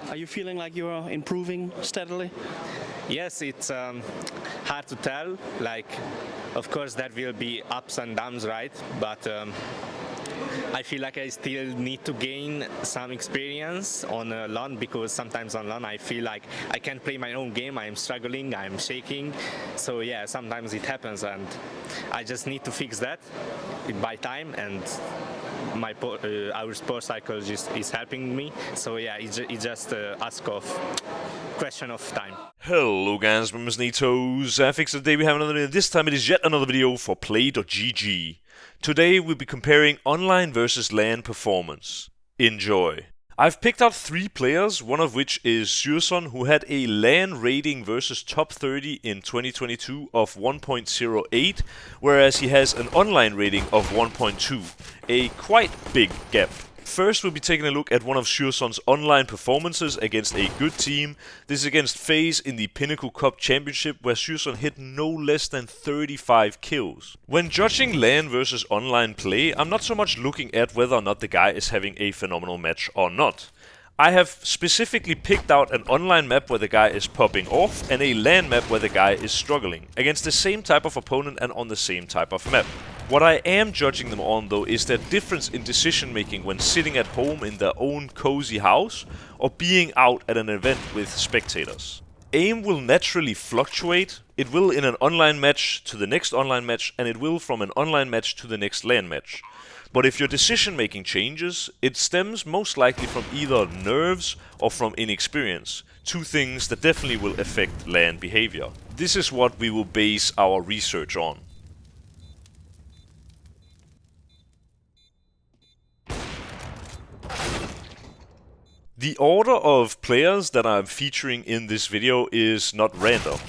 Are you feeling like you are improving steadily? Yes, it's hard to tell. Like, of course, there will be ups and downs, right? But I feel like I still need to gain some experience on LAN, because sometimes on LAN I feel like I can't play my own game. I'm struggling, I'm shaking. So yeah, sometimes it happens, and I just need to fix that by time. And our sports psychologist is helping me. So yeah, it's just question of time. Hello guys, my name is NaToSaphiX. Today we have another video. This time it is yet another video for Play.gg. Today we'll be comparing online versus LAN performance. Enjoy. I've picked out 3 players, one of which is Surson, who had a LAN rating versus top 30 in 2022 of 1.08, whereas he has an online rating of 1.2, a quite big gap. First, we'll be taking a look at one of Surson's online performances against a good team. This is against FaZe in the Pinnacle Cup Championship, where Surson hit no less than 35 kills. When judging LAN versus online play, I'm not so much looking at whether or not the guy is having a phenomenal match or not. I have specifically picked out an online map where the guy is popping off and a LAN map where the guy is struggling, against the same type of opponent and on the same type of map. What I am judging them on though is their difference in decision making when sitting at home in their own cozy house or being out at an event with spectators. Aim will naturally fluctuate. It will in an online match to the next online match, and it will from an online match to the next LAN match. But if your decision making changes, it stems most likely from either nerves or from inexperience, 2 things that definitely will affect LAN behavior. This is what we will base our research on. The order of players that I'm featuring in this video is not random.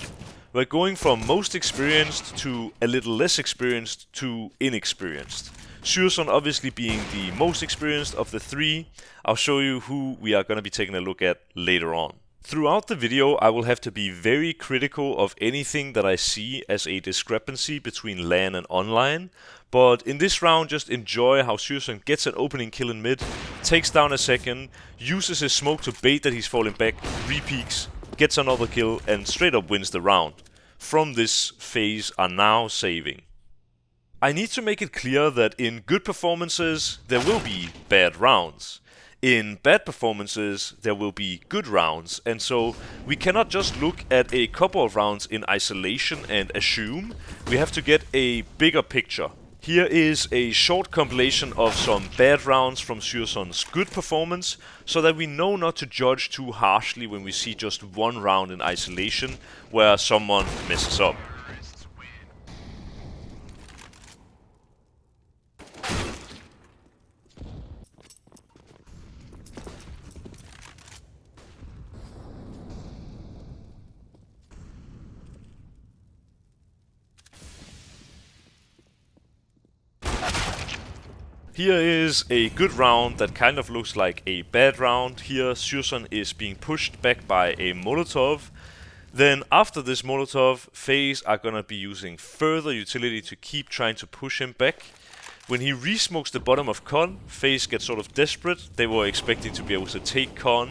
We're going from most experienced to a little less experienced to inexperienced. Surson obviously being the most experienced of the 3. I'll show you who we are going to be taking a look at later on. Throughout the video, I will have to be very critical of anything that I see as a discrepancy between LAN and online. But in this round, just enjoy how Surson gets an opening kill in mid, takes down a second, uses his smoke to bait that he's falling back, re-peeks, gets another kill, and straight up wins the round. From this, FaZe are now saving. I need to make it clear that in good performances, there will be bad rounds. In bad performances, there will be good rounds, and so we cannot just look at a couple of rounds in isolation and assume. We have to get a bigger picture. Here is a short compilation of some bad rounds from Surson's good performance, so that we know not to judge too harshly when we see just one round in isolation where someone messes up. Here is a good round that kind of looks like a bad round. Here Surson is being pushed back by a Molotov. Then after this Molotov, FaZe are gonna be using further utility to keep trying to push him back. When he re-smokes the bottom of Con, FaZe gets sort of desperate. They were expecting to be able to take Con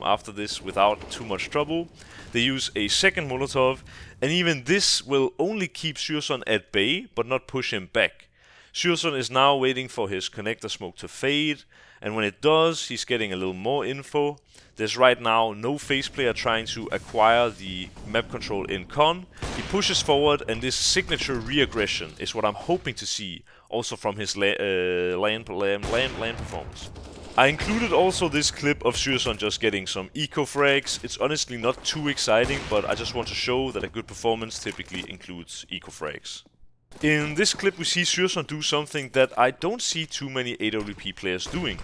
after this without too much trouble. They use a second Molotov, and even this will only keep Surson at bay, but not push him back. Surson is now waiting for his connector smoke to fade, and when it does, he's getting a little more info. There's right now no FaZe player trying to acquire the map control in Con. He pushes forward, and this signature re-aggression is what I'm hoping to see also from his LAN performance. I included also this clip of Surson just getting some eco frags. It's honestly not too exciting, but I just want to show that a good performance typically includes eco frags. In this clip we see Surson do something that I don't see too many AWP players doing.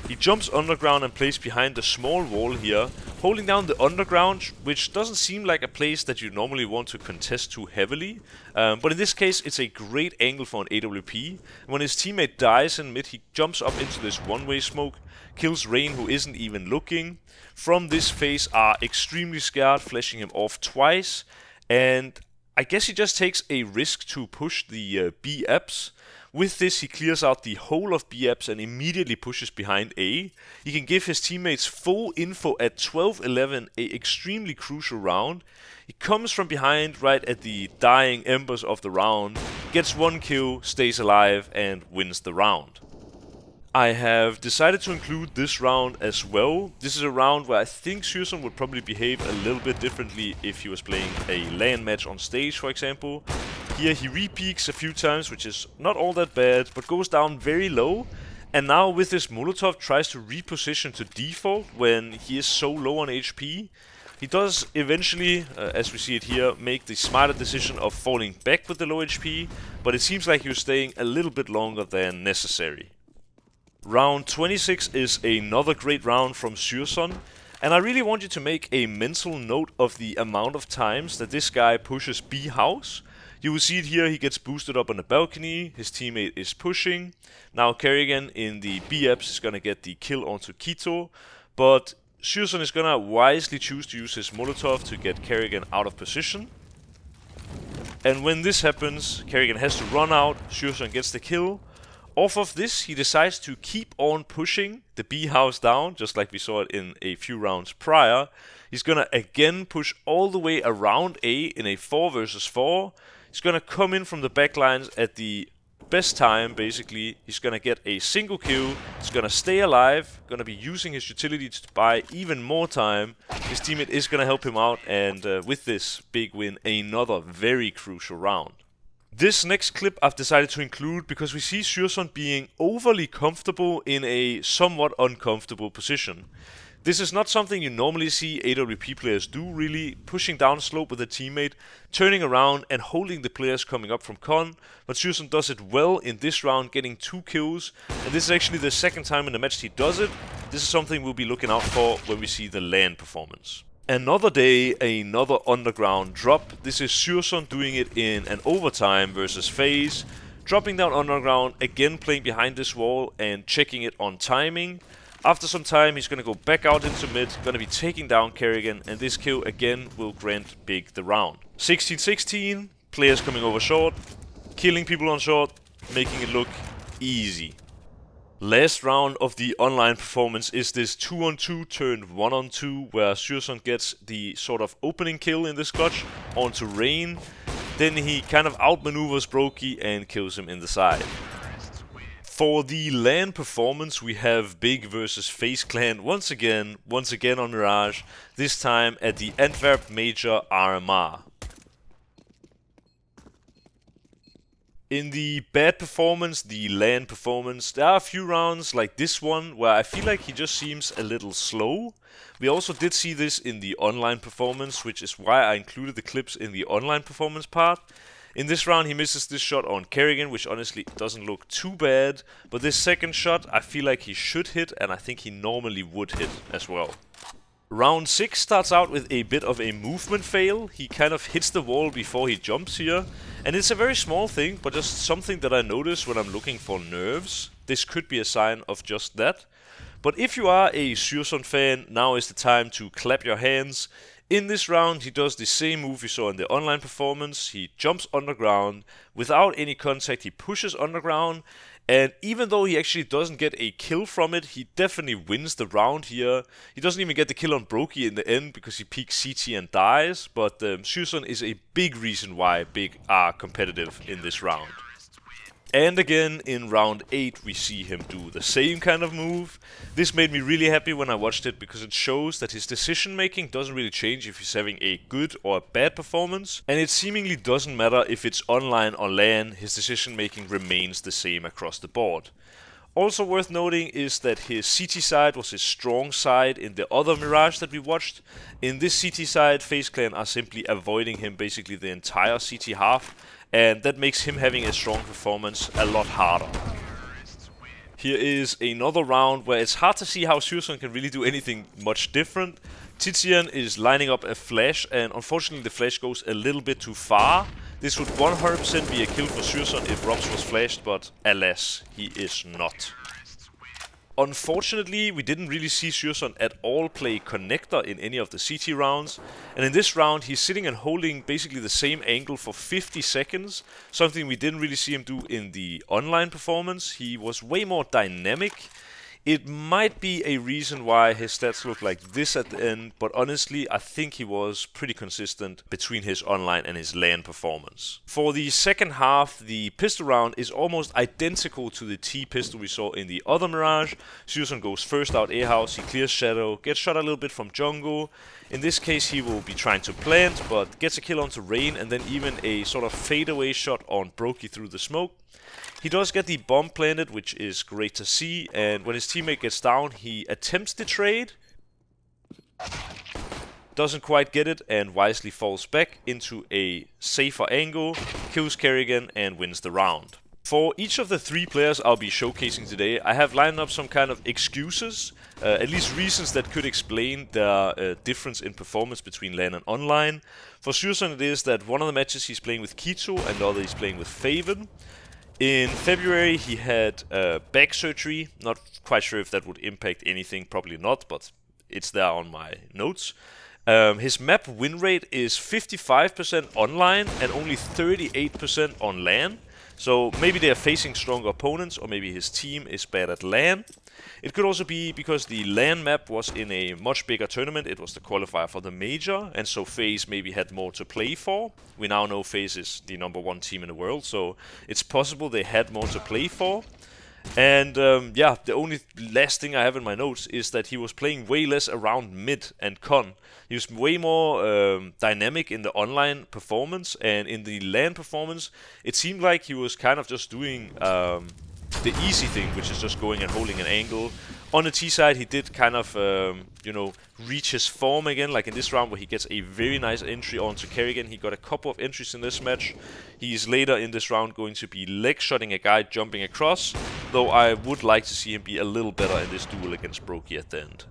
He jumps underground and plays behind a small wall here, holding down the underground, which doesn't seem like a place that you normally want to contest too heavily. But in this case it's a great angle for an AWP. When his teammate dies in mid, he jumps up into this one-way smoke, kills Rain, who isn't even looking. From this FaZe are extremely scared, flashing him off twice, and I guess he just takes a risk to push the B apps, With this, he clears out the whole of B apps and immediately pushes behind A. He can give his teammates full info at 12-11, a extremely crucial round. He comes from behind right at the dying embers of the round, gets 1 kill, stays alive, and wins the round. I have decided to include this round as well. This is a round where I think Syrson would probably behave a little bit differently if he was playing a LAN match on stage, for example. Here he re-peaks a few times, which is not all that bad, but goes down very low. And now with this Molotov tries to reposition to default when he is so low on HP. He does eventually, as we see it here, make the smarter decision of falling back with the low HP, but it seems like he was staying a little bit longer than necessary. Round 26 is another great round from Syrson, and I really want you to make a mental note of the amount of times that this guy pushes B house. You will see it here, he gets boosted up on the balcony, his teammate is pushing. Now Kerrigan in the B apps is gonna get the kill onto Kito, but Syrson is gonna wisely choose to use his Molotov to get Kerrigan out of position. And when this happens, Kerrigan has to run out, Syrson gets the kill. Off of this, he decides to keep on pushing the B house down, just like we saw it in a few rounds prior. He's gonna again push all the way around A in a 4 versus 4. He's gonna come in from the backlines at the best time, basically. He's gonna get a single kill, he's gonna stay alive, gonna be using his utility to buy even more time. His teammate is gonna help him out, and with this big win, another very crucial round. This next clip I've decided to include because we see Syrson being overly comfortable in a somewhat uncomfortable position. This is not something you normally see AWP players do, really, pushing down slope with a teammate, turning around and holding the players coming up from con, but Syrson does it well in this round, getting 2 kills, and this is actually the second time in the match he does it. This is something we'll be looking out for when we see the LAN performance. Another day, another underground drop. This is Syrson doing it in an overtime versus FaZe. Dropping down underground, again playing behind this wall and checking it on timing. After some time, he's going to go back out into mid, going to be taking down Kerrigan, and this kill again will grant Big the round. 16-16, players coming over short, killing people on short, making it look easy. Last round of the online performance is this 2-on-2 turned 1-on-2, where Syrson gets the sort of opening kill in this clutch onto Rain. Then he kind of outmaneuvers Brokey and kills him in the side. For the LAN performance, we have Big versus FaZe Clan once again on Mirage, this time at the Antwerp Major RMR. In the bad performance, the LAN performance, there are a few rounds like this one where I feel like he just seems a little slow. We also did see this in the online performance, which is why I included the clips in the online performance part. In this round he misses this shot on Kerrigan, which honestly doesn't look too bad, but this second shot I feel like he should hit, and I think he normally would hit as well. Round 6 starts out with a bit of a movement fail. He kind of hits the wall before he jumps here. And it's a very small thing, but just something that I notice when I'm looking for nerves. This could be a sign of just that. But if you are a Syrson fan, now is the time to clap your hands. In this round, he does the same move you saw in the online performance. He jumps underground. Without any contact, he pushes underground. And even though he actually doesn't get a kill from it, he definitely wins the round here. He doesn't even get the kill on Brokey in the end because he peeks CT and dies. But Syrson is a big reason why Big are competitive in this round. And again, in round 8, we see him do the same kind of move. This made me really happy when I watched it because it shows that his decision making doesn't really change if he's having a good or a bad performance. And it seemingly doesn't matter if it's online or LAN, his decision making remains the same across the board. Also worth noting is that his CT side was his strong side in the other Mirage that we watched. In this CT side, FaZe Clan are simply avoiding him basically the entire CT half, and that makes him having a strong performance a lot harder. Here is another round where it's hard to see how Syrson can really do anything much different. Tizian is lining up a flash, and unfortunately the flash goes a little bit too far. This would 100% be a kill for Syrson if Robs was flashed, but alas, he is not. Unfortunately, we didn't really see Syrson at all play connector in any of the CT rounds, and in this round he's sitting and holding basically the same angle for 50 seconds, something we didn't really see him do in the online performance. He was way more dynamic. It might be a reason why his stats look like this at the end, but honestly, I think he was pretty consistent between his online and his LAN performance. For the second half, the pistol round is almost identical to the T pistol we saw in the other Mirage. Syrson goes first out A house, he clears Shadow, gets shot a little bit from jungle. In this case, he will be trying to plant, but gets a kill onto Rain and then even a sort of fadeaway shot on Brokey through the smoke. He does get the bomb planted, which is great to see, and when his teammate gets down, he attempts the trade, doesn't quite get it, and wisely falls back into a safer angle, kills Kerrigan, and wins the round. For each of the 3 players I'll be showcasing today, I have lined up some kind of excuses, at least reasons that could explain the difference in performance between LAN and online. For Syrson it is that one of the matches he's playing with Kito and the other he's playing with Faven. In February he had back surgery, not quite sure if that would impact anything, probably not, but it's there on my notes. His map win rate is 55% online and only 38% on LAN. So maybe they are facing stronger opponents, or maybe his team is bad at LAN. It could also be because the LAN map was in a much bigger tournament. It was the qualifier for the major, and so FaZe maybe had more to play for. We now know FaZe is the #1 team in the world, so it's possible they had more to play for. And yeah, the only last thing I have in my notes is that he was playing way less around mid and con. He was way more dynamic in the online performance, and in the LAN performance, it seemed like he was kind of just doing the easy thing, which is just going and holding an angle. On the T side, he did kind of, you know, reach his form again, like in this round where he gets a very nice entry onto Kerrigan. He got a couple of entries in this match. He's later in this round going to be leg-shotting a guy jumping across, though I would like to see him be a little better in this duel against Brokey at the end.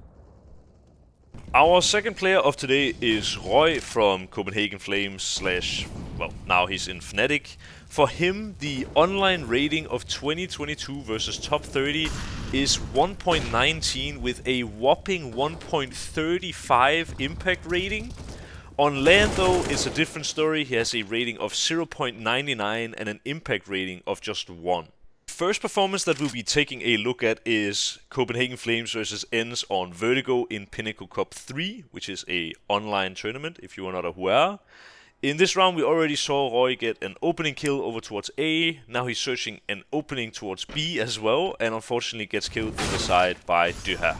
Our second player of today is Roy from Copenhagen Flames / well, now he's in Fnatic. For him, the online rating of 2022 versus top 30 is 1.19 with a whopping 1.35 impact rating. On LAN though, it's a different story. He has a rating of 0.99 and an impact rating of just 1. First performance that we'll be taking a look at is Copenhagen Flames versus ENCE on Vertigo in Pinnacle Cup 3, which is a online tournament if you are not aware. In this round we already saw Roy get an opening kill over towards A, now he's searching an opening towards B as well, and unfortunately gets killed in the side by Dyha.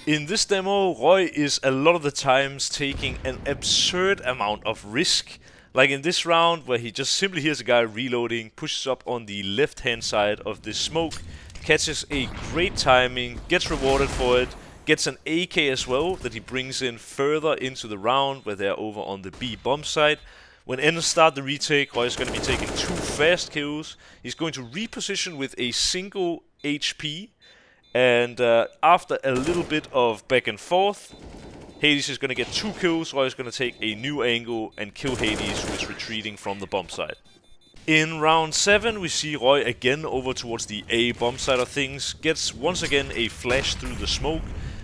In this demo, Roy is a lot of the times taking an absurd amount of risk. Like in this round, where he just simply hears a guy reloading, pushes up on the left hand side of this smoke, catches a great timing, gets rewarded for it, gets an AK as well that he brings in further into the round where they're over on the B bomb site. When ENCE start the retake, Roy is going to be taking 2 fast kills. He's going to reposition with a single HP, and after a little bit of back and forth, Hades is going to get 2 kills. Roy is going to take a new angle and kill Hades, who is retreating from the bomb site. In round 7, we see Roy again over towards the A bomb side of things, gets once again a flash through the smoke.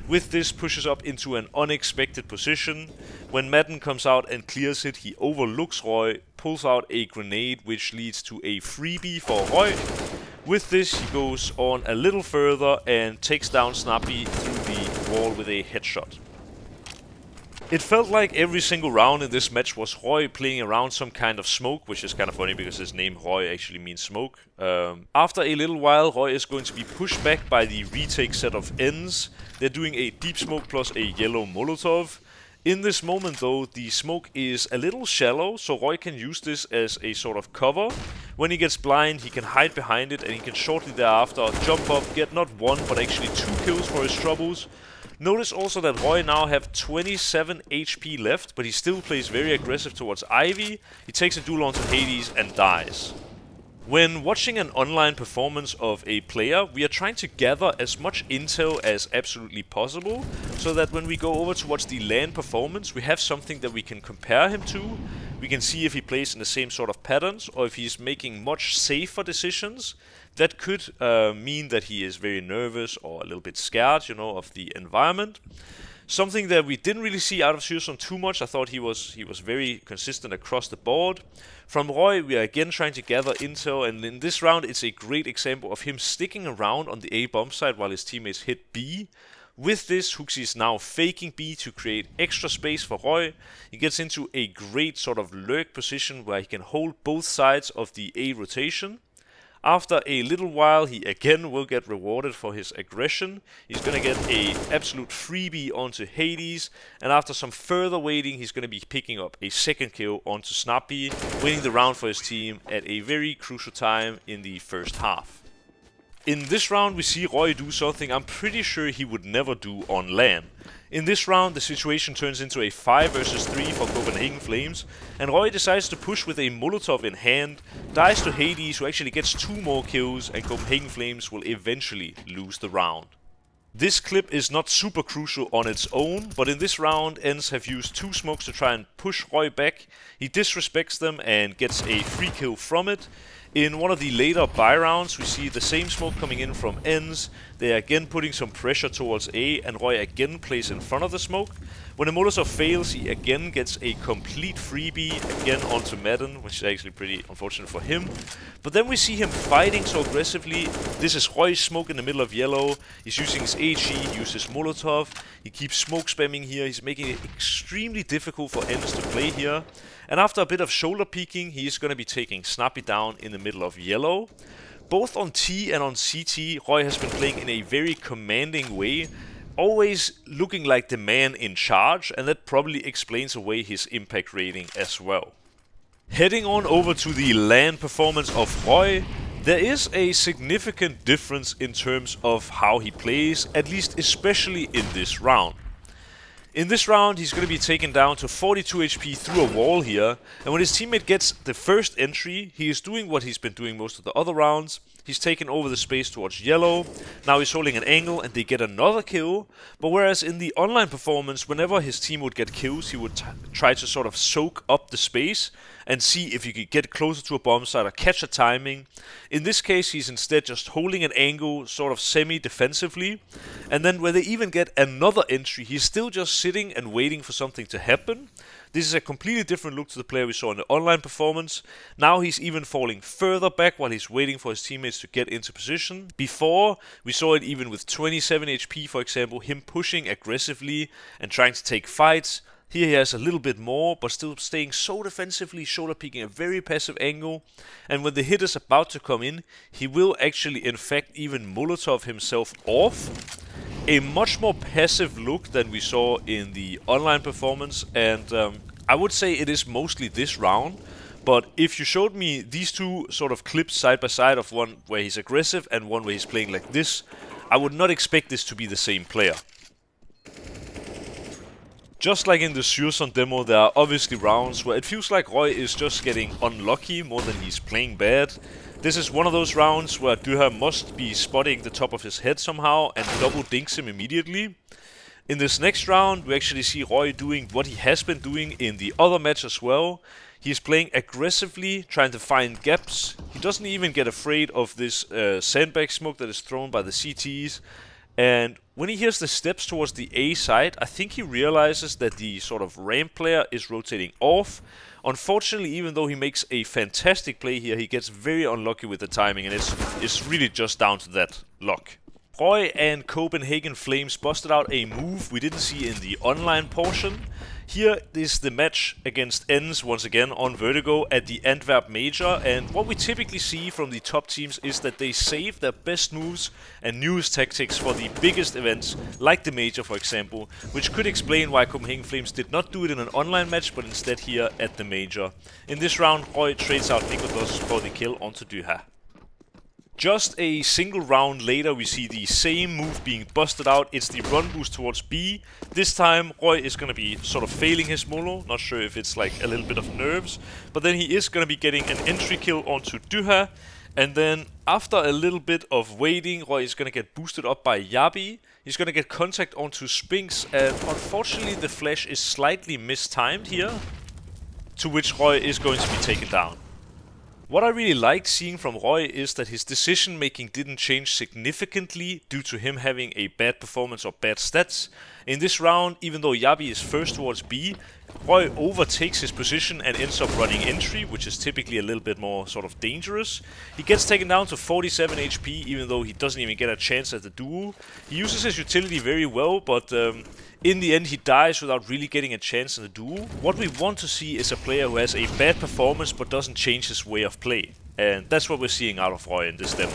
With this, pushes up into an unexpected position. When Madden comes out and clears it, he overlooks Roy, pulls out a grenade which leads to a freebie for Roy. With this, he goes on a little further and takes down Snappy through the wall with a headshot. It felt like every single round in this match was Roy playing around some kind of smoke, which is kind of funny because his name Roy actually means smoke. After a little while, Roy is going to be pushed back by the retake set of ENCE. They're doing a deep smoke plus a yellow Molotov. In this moment though, the smoke is a little shallow, so Roy can use this as a sort of cover. When he gets blind, he can hide behind it and he can shortly thereafter jump up, get not 1 but actually 2 kills for his troubles. Notice also that Roy now have 27 HP left, but he still plays very aggressive towards Ivy. He takes a duel onto Hades and dies. When watching an online performance of a player, we are trying to gather as much intel as absolutely possible, so that when we go over towards the LAN performance, we have something that we can compare him to. we can see if he plays in the same sort of patterns or if he's making much safer decisions. That could mean that he is very nervous or a little bit scared, you know, of the environment. Something that we didn't really see out of Syrson too much. I thought he was very consistent across the board. From Roy, we are again trying to gather intel, and in this round it's a great example of him sticking around on the A bomb site while his teammates hit B. With this, Huxi is now faking B to create extra space for Roy. He gets into a great sort of lurk position where he can hold both sides of the A rotation. After a little while, he again will get rewarded for his aggression. He's going to get an absolute freebie onto Hades, and after some further waiting, he's going to be picking up a second kill onto Snappy, winning the round for his team at a very crucial time in the first half. In this round, we see Roy do something I'm pretty sure he would never do on LAN. In this round, the situation turns into a 5 versus 3 for Copenhagen Flames, and Roy decides to push with a Molotov in hand, dies to Hades, who actually gets 2 more kills, and Copenhagen Flames will eventually lose the round. This clip is not super crucial on its own, but in this round, ENCE have used 2 smokes to try and push Roy back. He disrespects them and gets a free kill from it. In one of the later buy rounds, we see the same smoke coming in from ENCE. They are again putting some pressure towards A, and Roy again plays in front of the smoke. When the Molotov fails, he again gets a complete freebie again onto Madden, which is actually pretty unfortunate for him. But then we see him fighting so aggressively. This is Roy's smoke in the middle of yellow. He's using his HE, he uses Molotov. He keeps smoke spamming here. He's making it extremely difficult for ENCE to play here. And after a bit of shoulder peeking, he is going to be taking Snappy down in the middle of yellow. Both on T and on CT, Roy has been playing in a very commanding way, always looking like the man in charge, and that probably explains away his impact rating as well. Heading on over to the LAN performance of Roy, there is a significant difference in terms of how he plays, at least especially in this round. In this round, he's going to be taken down to 42 HP through a wall here, and when his teammate gets the first entry, he is doing what he's been doing most of the other rounds. He's taken over the space towards yellow, now he's holding an angle and they get another kill, but whereas in the online performance, whenever his team would get kills, he would try to sort of soak up the space and see if he could get closer to a bomb site or catch a timing. In this case, he's instead just holding an angle sort of semi-defensively, and then when they even get another entry, he's still just sitting and waiting for something to happen. This is a completely different look to the player we saw in the online performance. Now he's even falling further back while he's waiting for his teammates to get into position. Before, we saw it even with 27 HP, for example, him pushing aggressively and trying to take fights. Here he has a little bit more, but still staying so defensively, shoulder peeking a very passive angle. And when the hit is about to come in, he will actually in fact even Molotov himself off. A much more passive look than we saw in the online performance, and I would say it is mostly this round. But if you showed me these two sort of clips side by side, of one where he's aggressive and one where he's playing like this, I would not expect this to be the same player. Just like in the Syrson demo, there are obviously rounds where it feels like Roy is just getting unlucky more than he's playing bad. This is one of those rounds where Dyha must be spotting the top of his head somehow and double dinks him immediately. In this next round, we actually see Roy doing what he has been doing in the other match as well. He's playing aggressively, trying to find gaps. He doesn't even get afraid of this sandbag smoke that is thrown by the CTs. And when he hears the steps towards the A side, I think he realizes that the sort of ramp player is rotating off. Unfortunately, even though he makes a fantastic play here, he gets very unlucky with the timing, and it's really just down to that luck. Roy and Copenhagen Flames busted out a move we didn't see in the online portion. Here is the match against ENCE once again on Vertigo at the Antwerp Major, and what we typically see from the top teams is that they save their best moves and newest tactics for the biggest events, like the Major for example, which could explain why Copenhagen Flames did not do it in an online match, but instead here at the Major. In this round, Roy trades out Nikodos for the kill onto Dyha. Just a single round later, we see the same move being busted out. It's the run boost towards B. This time, Roy is going to be sort of failing his molo. Not sure if it's like a little bit of nerves. But then he is going to be getting an entry kill onto Dyha. And then, after a little bit of waiting, Roy is going to get boosted up by Yabi. He's going to get contact onto Spinks. And unfortunately, the flash is slightly mistimed here. to which Roy is going to be taken down. What I really liked seeing from Roy is that his decision making didn't change significantly due to him having a bad performance or bad stats. In this round, even though Yabi is first towards B, Roy overtakes his position and ends up running entry, which is typically a little bit more sort of dangerous. He gets taken down to 47 HP even though he doesn't even get a chance at the duel. He uses his utility very well, but in the end he dies without really getting a chance in the duel. What we want to see is a player who has a bad performance but doesn't change his way of play. And that's what we're seeing out of Roy in this demo.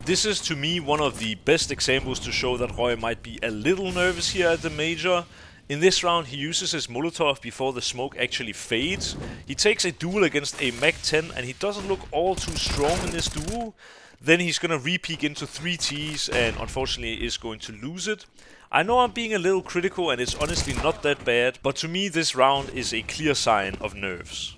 This is to me one of the best examples to show that Roy might be a little nervous here at the major. In this round he uses his Molotov before the smoke actually fades. He takes a duel against a Mac 10 and he doesn't look all too strong in this duel. Then he's gonna re-peek into 3 Ts and unfortunately is going to lose it. I know I'm being a little critical and it's honestly not that bad, but to me this round is a clear sign of nerves.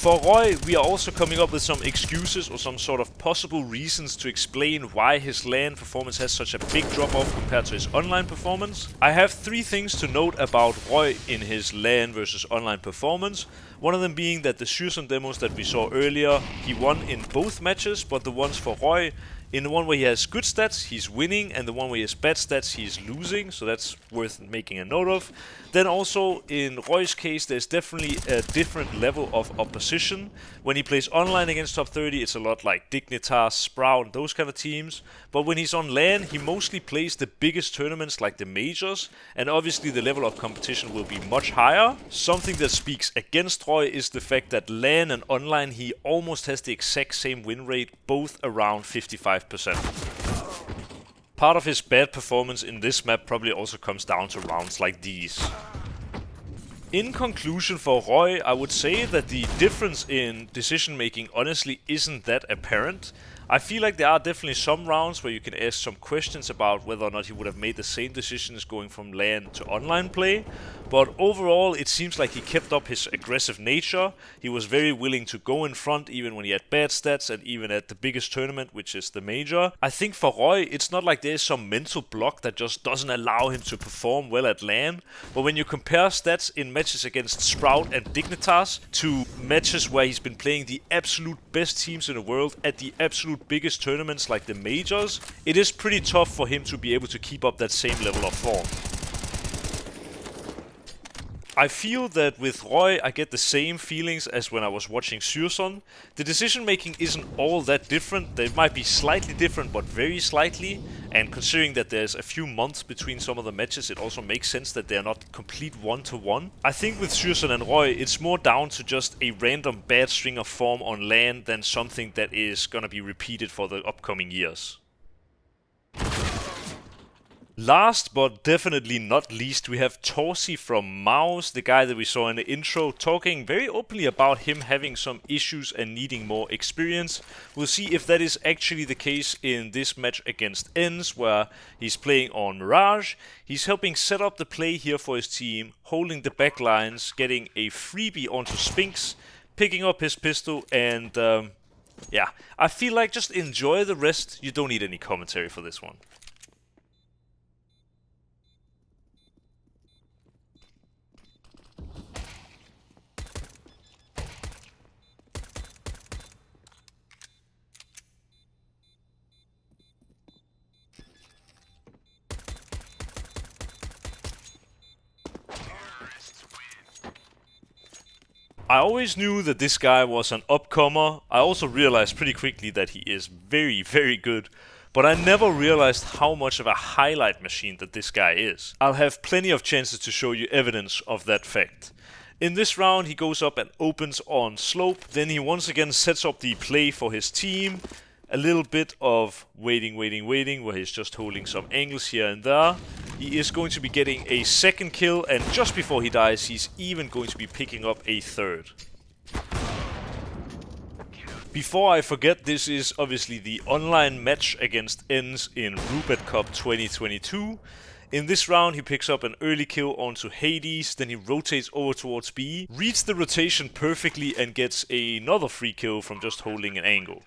For Roy, we are also coming up with some excuses or some sort of possible reasons to explain why his LAN performance has such a big drop off compared to his online performance. I have 3 things to note about Roy in his LAN versus online performance. One of them being that the Susan demos that we saw earlier, he won in both matches, but the ones for Roy, in the one where he has good stats, he's winning, and the one where he has bad stats, he's losing, so that's worth making a note of. Then also, in Roy's case, there's definitely a different level of opposition. When he plays online against top 30, it's a lot like Dignitas, Sprout, and those kind of teams. But when he's on LAN, he mostly plays the biggest tournaments like the majors, and obviously the level of competition will be much higher. Something that speaks against Roy is the fact that LAN and online, he almost has the exact same win rate, both around 55%. Part of his bad performance in this map probably also comes down to rounds like these. In conclusion for Roy, I would say that the difference in decision making honestly isn't that apparent. I feel like there are definitely some rounds where you can ask some questions about whether or not he would have made the same decisions going from LAN to online play, but overall it seems like he kept up his aggressive nature. He was very willing to go in front even when he had bad stats and even at the biggest tournament, which is the major. I think for Roy it's not like there's some mental block that just doesn't allow him to perform well at LAN, but when you compare stats in matches against Sprout and Dignitas to matches where he's been playing the absolute best teams in the world at the absolute biggest tournaments like the majors, it is pretty tough for him to be able to keep up that same level of form. I feel that with Roy I get the same feelings as when I was watching Surson. The decision making isn't all that different. They might be slightly different, but very slightly, and considering that there's a few months between some of the matches, it also makes sense that they're not complete one-to-one. I think with Surson and Roy it's more down to just a random bad string of form on LAN than something that is gonna be repeated for the upcoming years. Last but definitely not least, we have Torsi from Mouse, the guy that we saw in the intro, talking very openly about him having some issues and needing more experience. We'll see if that is actually the case in this match against ENS, where he's playing on Mirage. He's helping set up the play here for his team, holding the back lines, getting a freebie onto Sphinx, picking up his pistol, and yeah, I feel like just enjoy the rest. You don't need any commentary for this one. I always knew that this guy was an upcomer. I also realized pretty quickly that he is very, very good. But I never realized how much of a highlight machine that this guy is. I'll have plenty of chances to show you evidence of that fact. In this round he goes up and opens on slope. Then he once again sets up the play for his team. A little bit of waiting, where he's just holding some angles here and there. He is going to be getting a second kill, and just before he dies, he's even going to be picking up a third. Before I forget, this is obviously the online match against ENS in Rupert Cup 2022. In this round, he picks up an early kill onto Hades, then he rotates over towards B, reads the rotation perfectly, and gets another free kill from just holding an angle.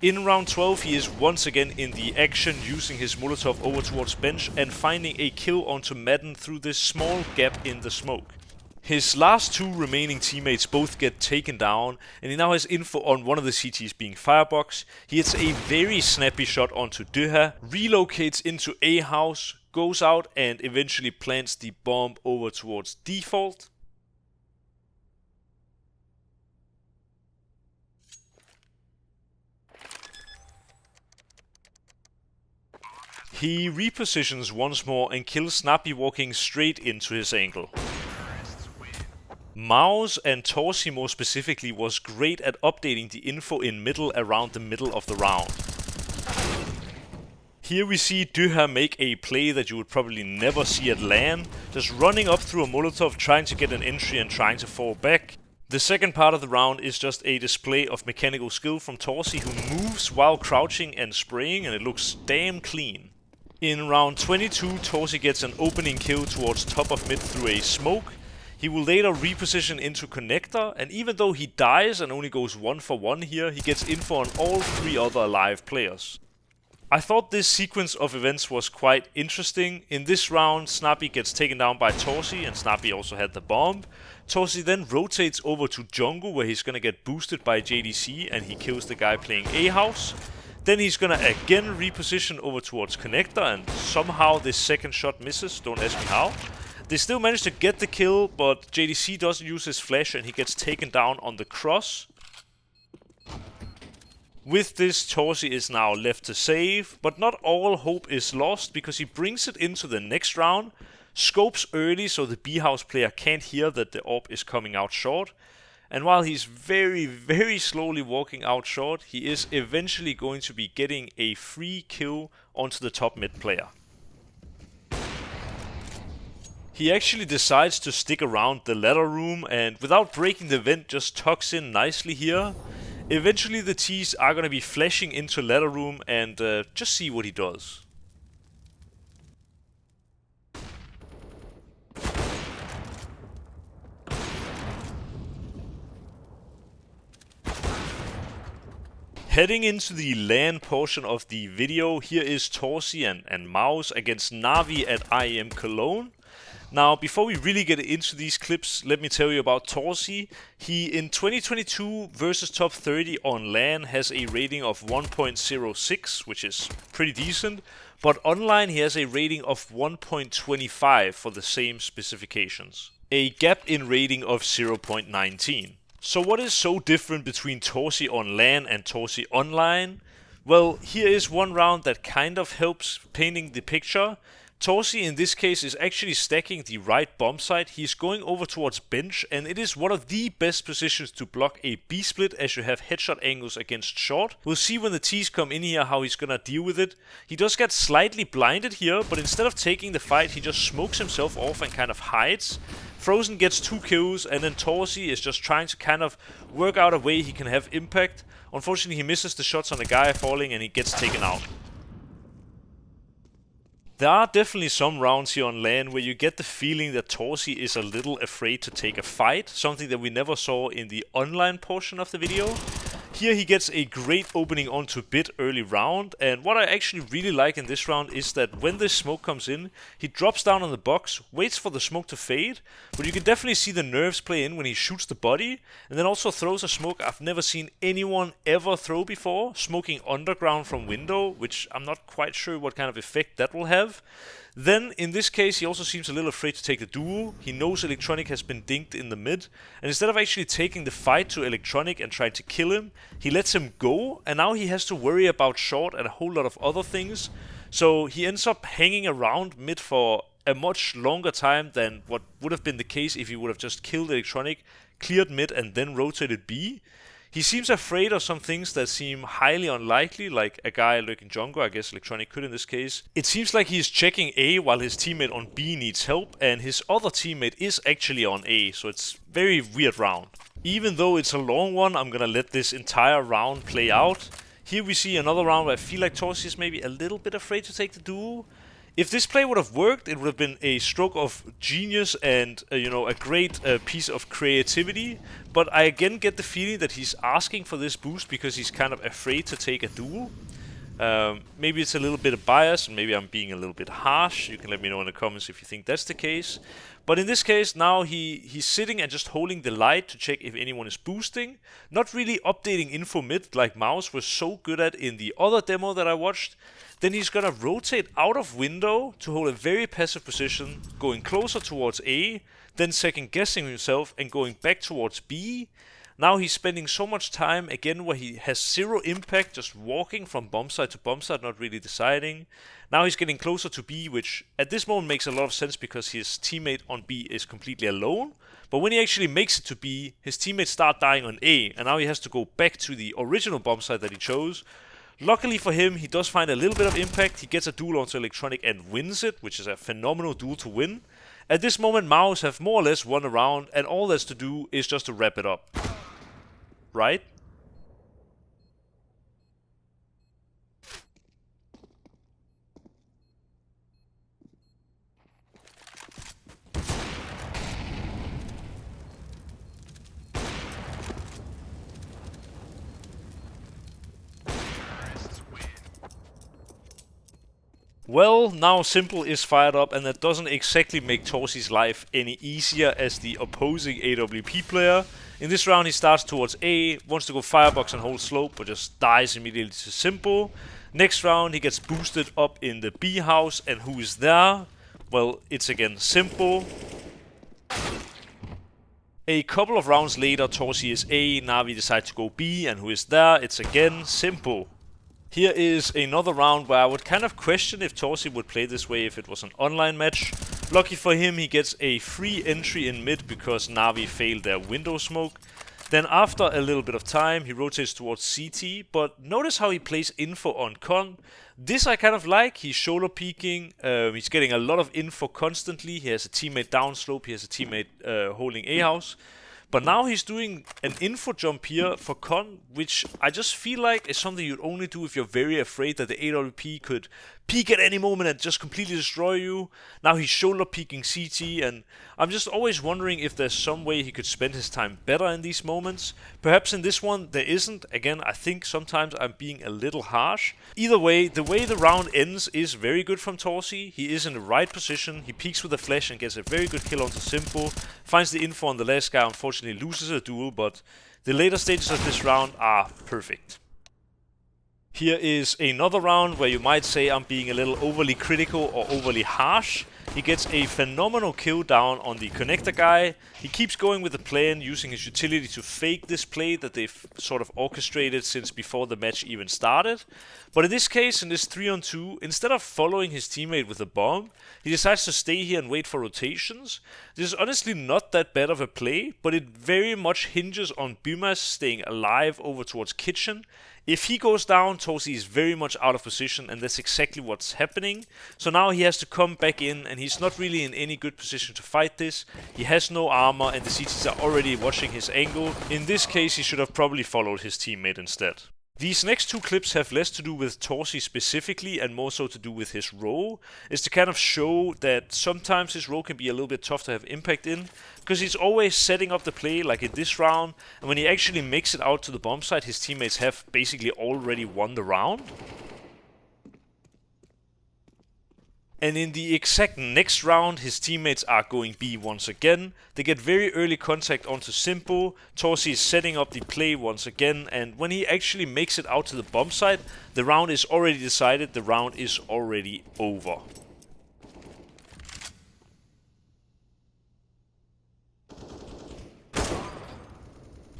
In round 12 he is once again in the action, using his Molotov over towards bench and finding a kill onto Madden through this small gap in the smoke. His last two remaining teammates both get taken down, and he now has info on one of the CTs being Firebox. He hits a very snappy shot onto Dyha, relocates into A house, goes out and eventually plants the bomb over towards default. He repositions once more and kills Snappy walking straight into his angle. Mouse, and Torsi more specifically, was great at updating the info in middle around the middle of the round. Here we see Dyha make a play that you would probably never see at LAN, just running up through a Molotov, trying to get an entry and trying to fall back. The second part of the round is just a display of mechanical skill from Torsi, who moves while crouching and spraying, and it looks damn clean. In round 22, Torsi gets an opening kill towards top of mid through a smoke. He will later reposition into connector, and even though he dies and only goes 1 for 1 here, he gets info on all 3 other alive players. I thought this sequence of events was quite interesting. In this round, Snappy gets taken down by Torsi, and Snappy also had the bomb. Torsi then rotates over to jungle, where he's gonna get boosted by JDC, and he kills the guy playing A house. Then he's gonna again reposition over towards connector, and somehow this second shot misses, don't ask me how. They still manage to get the kill, but JDC doesn't use his flash and he gets taken down on the cross. With this, Torsi is now left to save, but not all hope is lost, because he brings it into the next round, scopes early so the B-house player can't hear that the AWP is coming out short. And while he's very slowly walking out short, he is eventually going to be getting a free kill onto the top mid player. He actually decides to stick around the ladder room, and without breaking the vent, just tucks in nicely here. Eventually the T's are going to be flashing into ladder room, and just see what he does. Heading into the LAN portion of the video, here is Torsi and Mouse against Navi at IEM Cologne. Now, before we really get into these clips, let me tell you about Torsi. He, in 2022 versus top 30 on LAN, has a rating of 1.06, which is pretty decent. But online, he has a rating of 1.25 for the same specifications. A gap in rating of 0.19. So what is so different between Torsi on LAN and Torsi online? Well, here is one round that kind of helps painting the picture. Torsi in this case is actually stacking the right bomb site. He's going over towards bench, and it is one of the best positions to block a B-split, as you have headshot angles against short. We'll see when the T's come in here how he's gonna deal with it. He does get slightly blinded here, but instead of taking the fight, he just smokes himself off and kind of hides. Frozen gets 2 kills, and then Torsi is just trying to kind of work out a way he can have impact. Unfortunately, he misses the shots on the guy falling, and he gets taken out. There are definitely some rounds here on LAN where you get the feeling that Torsi is a little afraid to take a fight, something that we never saw in the online portion of the video. Here he gets a great opening onto bit early round, and what I actually really like in this round is that when this smoke comes in, he drops down on the box, waits for the smoke to fade, but you can definitely see the nerves play in when he shoots the body, and then also throws a smoke I've never seen anyone ever throw before, smoking underground from window, which I'm not quite sure what kind of effect that will have. Then, in this case, he also seems a little afraid to take the duel. He knows Electronic has been dinked in the mid, and instead of actually taking the fight to Electronic and trying to kill him, he lets him go, and now he has to worry about short and a whole lot of other things. So he ends up hanging around mid for a much longer time than what would have been the case if he would have just killed Electronic, cleared mid, and then rotated B. He seems afraid of some things that seem highly unlikely, like a guy lurking jungle, I guess Electronic could in this case. It seems like he's checking A while his teammate on B needs help, and his other teammate is actually on A, so it's very weird round. Even though it's a long one, I'm gonna let this entire round play out. Here we see another round where I feel like Torsi is maybe a little bit afraid to take the duel. If this play would have worked, it would have been a stroke of genius and, you know, a great piece of creativity. But I again get the feeling that he's asking for this boost because he's kind of afraid to take a duel. Maybe it's a little bit of bias, and maybe I'm being a little bit harsh. You can let me know in the comments if you think that's the case. But in this case, now he's sitting and just holding the light to check if anyone is boosting. Not really updating info mid like Mouse was so good at in the other demo that I watched. Then he's gonna rotate out of window to hold a very passive position, going closer towards A, then second guessing himself and going back towards B. Now he's spending so much time again where he has zero impact, just walking from bomb site to bomb site, not really deciding. Now he's getting closer to B, which at this moment makes a lot of sense because his teammate on B is completely alone. But when he actually makes it to B, his teammates start dying on A, and now he has to go back to the original bomb site that he chose. Luckily for him, he does find a little bit of impact. He gets a duel onto Electronic and wins it, which is a phenomenal duel to win. At this moment, Maus have more or less won a round, and all there's to do is just to wrap it up. Right? Well, now Simple is fired up, and that doesn't exactly make Torsi's life any easier as the opposing AWP player. In this round he starts towards A, wants to go firebox and hold slope, but just dies immediately to Simple. Next round he gets boosted up in the B house, and who is there? Well, it's again Simple. A couple of rounds later, Torsi is A, Na'Vi decides to go B, and who is there? It's again Simple. Here is another round where I would kind of question if Torsi would play this way if it was an online match. Lucky for him, he gets a free entry in mid because Na'Vi failed their window smoke. Then after a little bit of time, he rotates towards CT, but notice how he plays info on Con. This I kind of like. He's shoulder peeking, he's getting a lot of info constantly. He has a teammate downslope, he has a teammate holding A house. But now he's doing an info jump here for Con, which I just feel like is something you'd only do if you're very afraid that the AWP could peek at any moment and just completely destroy you. Now he's shoulder peeking CT, and I'm just always wondering if there's some way he could spend his time better in these moments. Perhaps in this one there isn't. Again, I think sometimes I'm being a little harsh. Either way, the round ends is very good from Torsi. He is in the right position, he peeks with a flash and gets a very good kill onto Simple. Finds the info on the last guy, unfortunately loses a duel, but the later stages of this round are perfect. Here is another round where you might say I'm being a little overly critical or overly harsh. He gets a phenomenal kill down on the connector guy. He keeps going with the plan, using his utility to fake this play that they've sort of orchestrated since before the match even started. But in this case, in this 3-on-2, instead of following his teammate with a bomb, he decides to stay here and wait for rotations. This is honestly not that bad of a play, but it very much hinges on Bymas staying alive over towards Kitchen. If he goes down, Torsi is very much out of position, and that's exactly what's happening. So now he has to come back in, and he's not really in any good position to fight this. He has no armor, and the CTs are already watching his angle. In this case, he should have probably followed his teammate instead. These next two clips have less to do with Torsi specifically and more so to do with his role. It's to kind of show that sometimes his role can be a little bit tough to have impact in, because he's always setting up the play like in this round, and when he actually makes it out to the bomb site, his teammates have basically already won the round. And in the exact next round, his teammates are going B once again. They get very early contact onto Simple. Torsi is setting up the play once again, and when he actually makes it out to the bomb site, the round is already decided, the round is already over.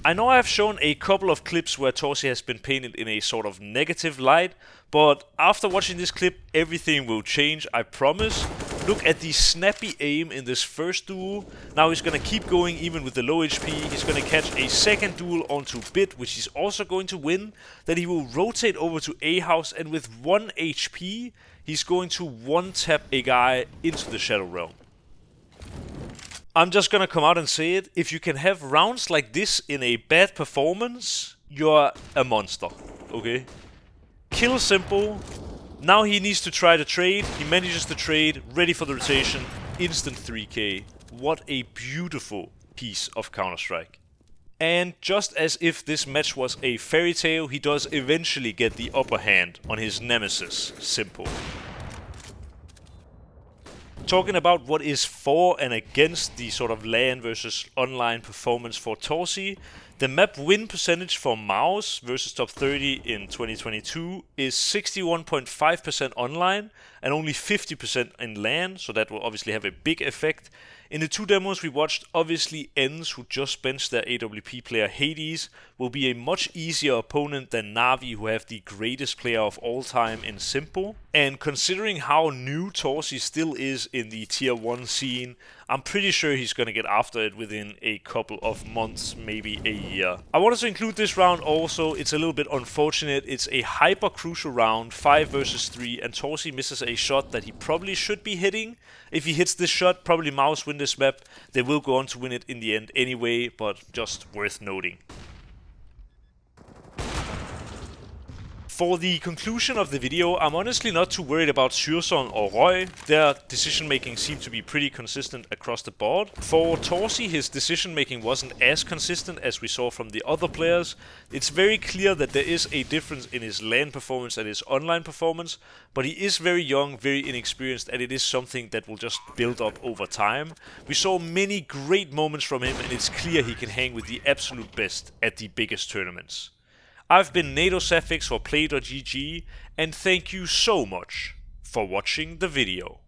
I know I've shown a couple of clips where Torsi has been painted in a sort of negative light, but after watching this clip, everything will change, I promise. Look at the snappy aim in this first duel. Now he's gonna keep going even with the low HP. He's gonna catch a second duel onto Bit, which he's also going to win. Then he will rotate over to A house, and with 1 HP, he's going to one-tap a guy into the Shadow Realm. I'm just gonna come out and say it. If you can have rounds like this in a bad performance, you're a monster, okay? Kill Simple, Now he needs to try the trade. He manages the trade, ready for the rotation, instant 3k. What a beautiful piece of Counter-Strike. And just as if this match was a fairy tale, he does eventually get the upper hand on his nemesis, Simple. Talking about what is for and against the sort of LAN versus online performance for Torsi, the map win percentage for Mouse versus top 30 in 2022 is 61.5% online and only 50% in LAN, so that will obviously have a big effect. In the two demos we watched, obviously ENCE, who just benched their AWP player Hades, will be a much easier opponent than Na'Vi, who have the greatest player of all time in Simple. And considering how new Torsi still is in the tier 1 scene, I'm pretty sure he's gonna get after it within a couple of months, maybe a year. I wanted to include this round also. It's a little bit unfortunate. It's a hyper crucial round, 5 versus 3, and Torsi misses a shot that he probably should be hitting. If he hits this shot, probably Mouse win this map. They will go on to win it in the end anyway, but just worth noting. For the conclusion of the video, I'm honestly not too worried about Sursong or Roy. Their decision making seemed to be pretty consistent across the board. For Torsi, his decision making wasn't as consistent as we saw from the other players. It's very clear that there is a difference in his LAN performance and his online performance, but he is very young, very inexperienced, and it is something that will just build up over time. We saw many great moments from him, and it's clear he can hang with the absolute best at the biggest tournaments. I've been NaToSaphiX for Play.gg, and thank you so much for watching the video.